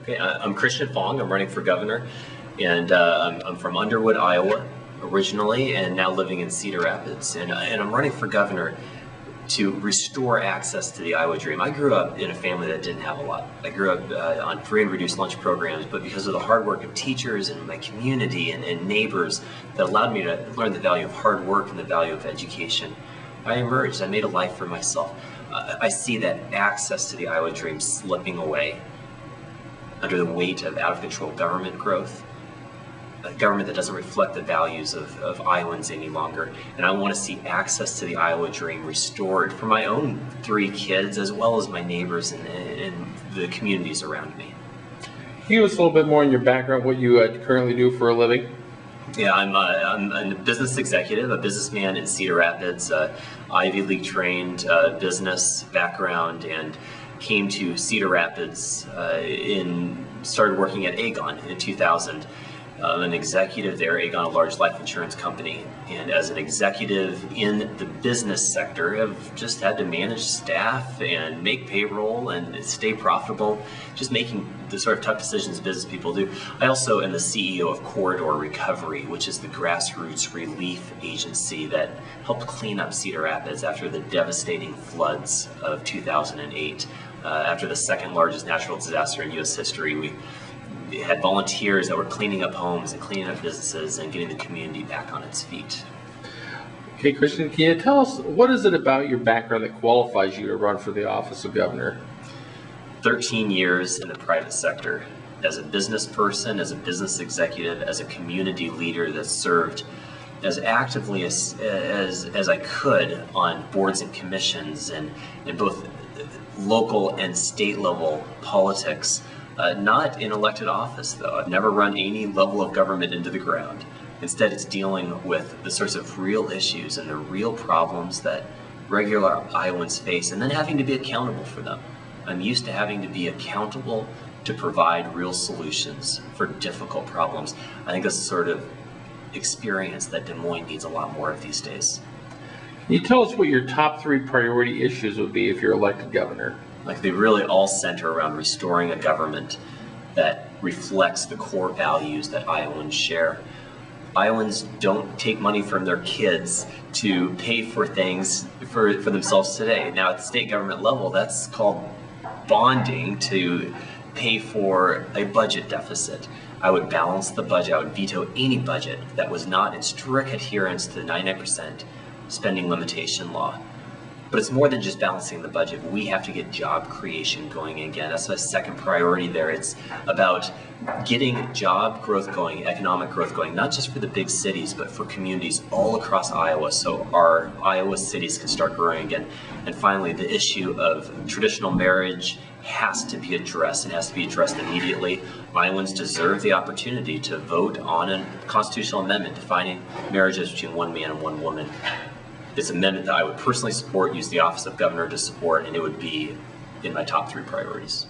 Okay, I'm Christian Fong. I'm running for governor, and I'm from Underwood, Iowa, originally, and now living in Cedar Rapids. And I'm running for governor to restore access to the Iowa dream. I grew up in a family that didn't have a lot. I grew up on free and reduced lunch programs, but because of the hard work of teachers and my community and neighbors that allowed me to learn the value of hard work and the value of education, I emerged. I made a life for myself. I see that access to the Iowa dream slipping away under the weight of out-of-control government growth, a government that doesn't reflect the values of Iowans any longer. And I want to see access to the Iowa dream restored for my own 3 kids, as well as my neighbors and the communities around me. Can you give us a little bit more on your background, what you currently do for a living? Yeah, I'm a business executive, a businessman in Cedar Rapids, Ivy League trained business background, and came to Cedar Rapids started working at Aegon in 2000. An executive there, Aegon, a large life insurance company, and as an executive in the business sector, I've just had to manage staff and make payroll and stay profitable, just making the sort of tough decisions business people do. I also am the CEO of Corridor Recovery, which is the grassroots relief agency that helped clean up Cedar Rapids after the devastating floods of 2008. After the second largest natural disaster in U.S. history, we had volunteers that were cleaning up homes and cleaning up businesses and getting the community back on its feet. Okay, Christian, can you tell us, what is it about your background that qualifies you to run for the office of governor? 13 years in the private sector as a business person, as a business executive, as a community leader that served as actively as I could on boards and commissions and in both local and state level politics. Not in elected office, though. I've never run any level of government into the ground. Instead, it's dealing with the sorts of real issues and the real problems that regular Iowans face, and then having to be accountable for them. I'm used to having to be accountable to provide real solutions for difficult problems. I think that's the sort of experience that Des Moines needs a lot more of these days. Can you tell us what your top 3 priority issues would be if you're elected governor? Like, they really all center around restoring a government that reflects the core values that Iowans share. Iowans don't take money from their kids to pay for things for themselves today. Now, at the state government level, that's called bonding to pay for a budget deficit. I would balance the budget. I would veto any budget that was not in strict adherence to the 99% spending limitation law. But it's more than just balancing the budget. We have to get job creation going again. That's my second priority there. It's about getting job growth going, economic growth going, not just for the big cities, but for communities all across Iowa, so our Iowa cities can start growing again. And finally, the issue of traditional marriage has to be addressed and has to be addressed immediately. Iowans deserve the opportunity to vote on a constitutional amendment defining marriages between one man and one woman. It's an amendment that I would personally support, use the office of governor to support, and it would be in my top 3 priorities.